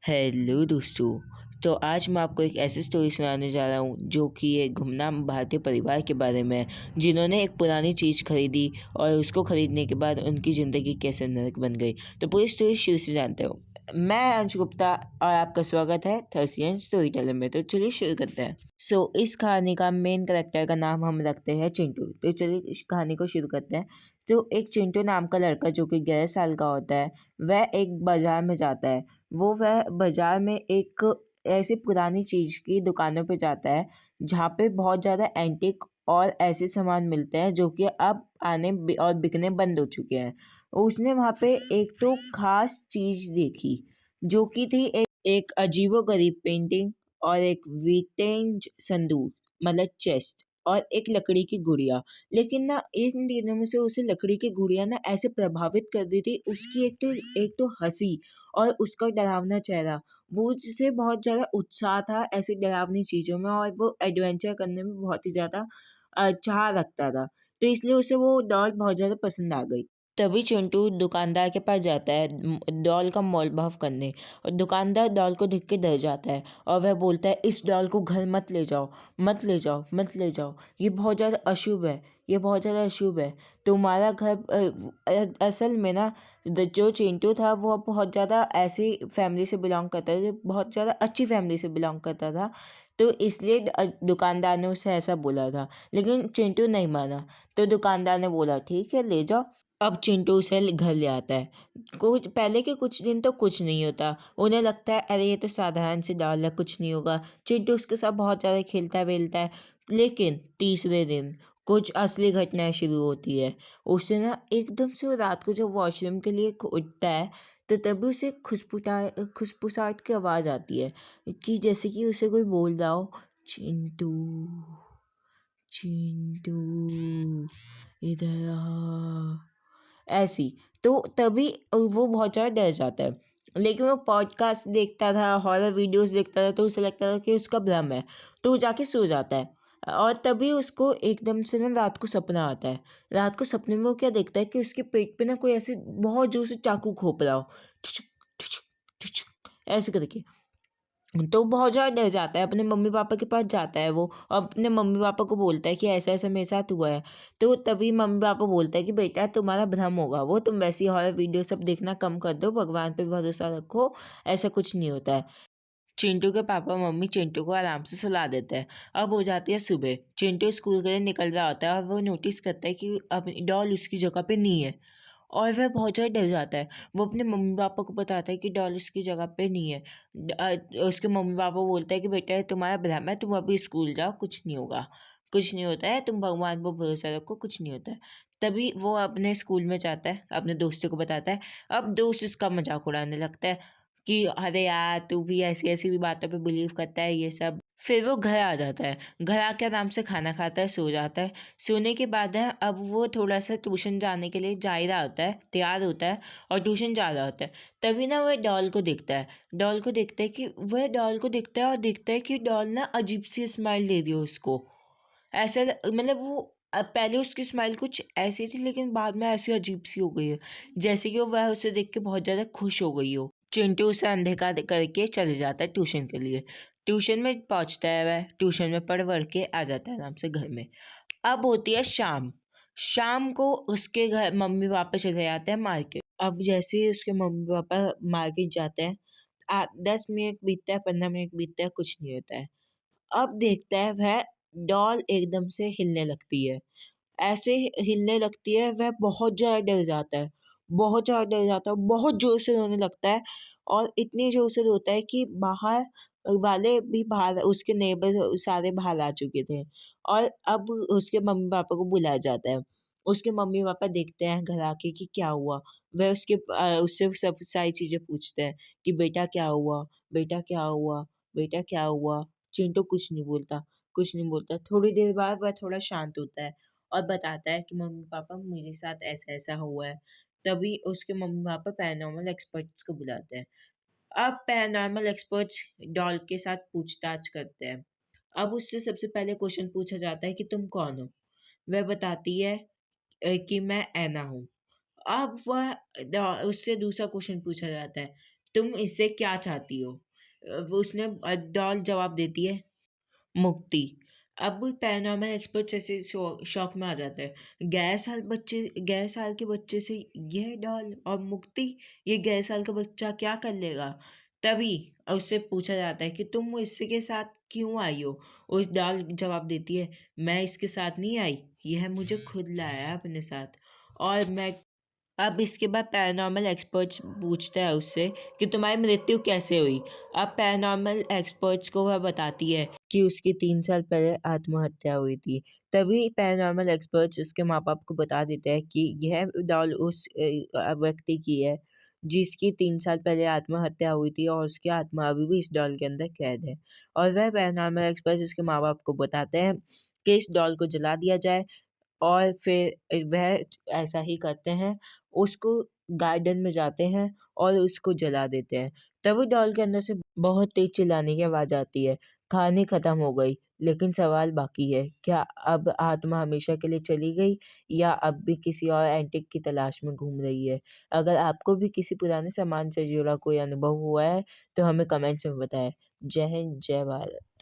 Hello दोस्तों। तो आज मैं आपको एक ऐसी स्टोरी सुनाने जा रहा हूँ जो कि एक गुमनाम भारतीय परिवार के बारे में है, जिन्होंने एक पुरानी चीज़ खरीदी और उसको खरीदने के बाद उनकी ज़िंदगी कैसे नरक बन गई। तो पूरी स्टोरी शुरू से जानते हो। मैं अंश गुप्ता और आपका स्वागत है थर्सियन स्टोरी टेलर में। तो चलिए शुरू करते हैं। इस कहानी का मेन कैरेक्टर का नाम हम रखते हैं चिंटू। तो चलिए इस कहानी को शुरू करते हैं। तो एक चिंटू नाम का लड़का जो कि 11 साल का होता है, वह एक बाजार में जाता है। वह बाजार में एक ऐसी पुरानी चीज़ की दुकानों पे जाता है जहाँ पे बहुत ज़्यादा एंटीक और ऐसे सामान मिलते हैं जो कि अब और बिकने बंद हो चुके हैं। उसने वहाँ पे एक तो खास चीज़ देखी जो कि थी एक अजीबोगरीब पेंटिंग और एक विंटेज संदूक, मतलब चेस्ट, और एक लकड़ी की गुड़िया। लेकिन ना इन दिनों में से उसे लकड़ी की गुड़िया ना ऐसे प्रभावित कर दी थी, उसकी एक तो हंसी और उसका डरावना चेहरा। वो जिसे बहुत ज़्यादा उत्साह था ऐसी डरावनी चीज़ों में, और वो एडवेंचर करने में बहुत ही ज़्यादा चाह रखता था। तो इसलिए उसे वो डॉल बहुत ज़्यादा पसंद आ गई। तभी चिंटू दुकानदार के पास जाता है डॉल का मोल भाव करने, और दुकानदार डॉल को देख के डर जाता है और वह बोलता है, इस डॉल को घर मत ले जाओ, मत ले जाओ, मत ले जाओ। ये बहुत ज़्यादा अशुभ है, ये बहुत ज़्यादा अशुभ है। तुम्हारा घर असल में ना जो चिंटू था वो बहुत ज़्यादा ऐसी फैमिली से बिलोंग करता था, जो बहुत ज़्यादा अच्छी फैमिली से बिलोंग करता था। तो इसलिए दुकानदार ने उसे ऐसा बोला था, लेकिन चिंटू नहीं माना। तो दुकानदार ने बोला, ठीक है ले जाओ। अब चिंटू उसे घर ले आता है। कुछ पहले के कुछ दिन तो कुछ नहीं होता, उन्हें लगता है अरे ये तो साधारण सी डॉल है, कुछ नहीं होगा। चिंटू उसके साथ बहुत ज़्यादा खेलता वेलता है। लेकिन तीसरे दिन कुछ असली घटनाएं शुरू होती है। उसे ना एकदम से वो रात को जब वॉशरूम के लिए उठता है, तो तभी उसे खुसपुसाहट की आवाज़ आती है, कि जैसे कि उसे कोई बोल रहा हो, चिंटू, चिंटू, इधर आ, ऐसी। तो तभी वो बहुत ज़्यादा डर जाता है। लेकिन वो पॉडकास्ट देखता था, हॉरर वीडियोस देखता था, तो उसे लगता था कि उसका भ्रम है। तो वो जाके सो जाता है। और तभी उसको एकदम से ना रात को सपना आता है। रात को सपने में वो क्या देखता है कि उसके पेट पे ना कोई ऐसे बहुत जोर से चाकू घोंप रहा हो, ठुचुक, ठुचुक, ठुचुक, ऐसे करके। तो बहुत ज़्यादा डर जाता है, अपने मम्मी पापा के पास जाता है वो, और अपने मम्मी पापा को बोलता है कि ऐसा ऐसा मेरे साथ हुआ है। तो तभी मम्मी पापा बोलता है कि बेटा तुम्हारा भ्रम होगा, वो तुम वैसी हॉरर वीडियो सब देखना कम कर दो, भगवान पे भरोसा रखो, ऐसा कुछ नहीं होता है। चिंटू के पापा मम्मी चिंटू को आराम से सुला देते हैं। अब हो जाती है सुबह। चिंटू स्कूल के लिए निकल रहा होता है और वो नोटिस करता है कि अपनी डॉल उसकी जगह पे नहीं है, और वह बहुत ज़्यादा डर जाता है। वो अपने मम्मी पापा को बताता है कि डॉल उसकी जगह पे नहीं है। उसके मम्मी पापा बोलते हैं कि बेटा ये तुम्हारा भ्रम है, तुम अभी स्कूल जाओ, कुछ नहीं होगा, कुछ नहीं होता है, तुम भगवान पर भरोसा रखो, कुछ नहीं होता है। तभी वो अपने स्कूल में जाता है, अपने दोस्तों को बताता है। अब दोस्त इसका मजाक उड़ाने लगता है कि अरे यार तू भी ऐसी ऐसी भी बातों पे बिलीव करता है, ये सब। फिर वो घर आ जाता है। घर आके आराम से खाना खाता है, सो जाता है। सोने के बाद है अब वो थोड़ा सा ट्यूशन जाने के लिए जा ही रहा होता है, तैयार होता है और ट्यूशन जा रहा होता है। तभी ना वह डॉल को देखता है। डॉल को देखता है कि वह डॉल को देखता है और देखता है कि डॉल ना अजीब सी स्माइल दे रही है उसको। ऐसा मतलब वो पहले उसकी स्माइल कुछ ऐसी थी, लेकिन बाद में ऐसी अजीब सी हो गई है, जैसे कि वह उसे देख के बहुत ज़्यादा खुश हो गई हो। चिंटू उसे अनदेखा करके चले जाता है ट्यूशन के लिए। ट्यूशन में पहुंचता है, वह ट्यूशन में पढ़ वढ़ के आ जाता है आराम से घर में। अब होती है शाम। शाम को उसके घर मम्मी पापा चले जाते हैं मार्केट। अब जैसे ही उसके मम्मी पापा मार्केट जाते हैं, 10 मिनट बीतता है, 15 मिनट बीतता है, कुछ नहीं होता है। अब देखता है वह डॉल एकदम से हिलने लगती है। ऐसे हिलने लगती है, वह बहुत ज़्यादा डर जाता है, बहुत ज़्यादा डर जाता है, बहुत ज़ोर से रोने लगता है। और इतनी ज़ोर से रोता है कि बाहर वाले भी बाहर, उसके नेबर सारे बाहर आ चुके थे। और अब उसके मम्मी पापा को बुलाया जाता है। उसके मम्मी पापा देखते हैं घर आके कि क्या हुआ। वह उससे सब सारी चीज़ें पूछते हैं कि बेटा क्या हुआ, बेटा क्या हुआ, बेटा क्या हुआ। चिंटू कुछ नहीं बोलता, कुछ नहीं बोलता। थोड़ी देर बाद वह थोड़ा शांत होता है और बताता है कि मम्मी पापा मेरे साथ ऐसा ऐसा हुआ है। तभी उसके मम्मी पापा पैरानॉर्मल एक्सपर्ट्स को बुलाते हैं। अब पैरानॉर्मल एक्सपर्ट्स डॉल के साथ पूछताछ करते हैं। अब उससे सबसे पहले क्वेश्चन पूछा जाता है कि तुम कौन हो। वह बताती है कि मैं ऐना हूँ। अब उससे दूसरा क्वेश्चन पूछा जाता है तुम इससे क्या चाहती हो? वो उसने डॉल जवाब देती है, मुक्ति। अब पैरानॉर्मल एक्सपर्ट ऐसे शॉक में आ जाता है। 11 साल के बच्चे से यह डॉल और मुक्ति, ये 11 साल का बच्चा क्या कर लेगा? तभी उससे पूछा जाता है कि तुम इसके साथ क्यों आई हो? उस डॉल जवाब देती है, मैं इसके साथ नहीं आई, यह मुझे खुद लाया है अपने साथ। और मैं अब इसके बाद पैरानॉर्मल एक्सपर्ट्स पूछता है उससे कि तुम्हारी मृत्यु कैसे हुई? अब पैरानॉर्मल एक्सपर्ट्स को वह बताती है कि उसकी 3 साल पहले आत्महत्या हुई थी। तभी पैरानॉर्मल एक्सपर्ट्स उसके माँ बाप को बता देते हैं कि यह डॉल उस व्यक्ति की है जिसकी 3 साल पहले आत्महत्या हुई थी, और उसकी आत्मा अभी भी इस डॉल के अंदर कैद है। और वह पैरानॉर्मल एक्सपर्ट्स उसके माँ बाप को बताते हैं कि इस डॉल को जला दिया जाए, और फिर वह ऐसा ही करते हैं, उसको गार्डन में जाते हैं और उसको जला देते हैं। तभी डॉल के अंदर से बहुत तेज चिल्लाने की आवाज़ आती है, कहानी ख़त्म हो गई, लेकिन सवाल बाकी है, क्या अब आत्मा हमेशा के लिए चली गई या अब भी किसी और एंटिक की तलाश में घूम रही है? अगर आपको भी किसी पुराने सामान से जुड़ा कोई अनुभव हुआ है, तो हमें कमेंट्स में बताएँ। जय हिंद, जय भारत।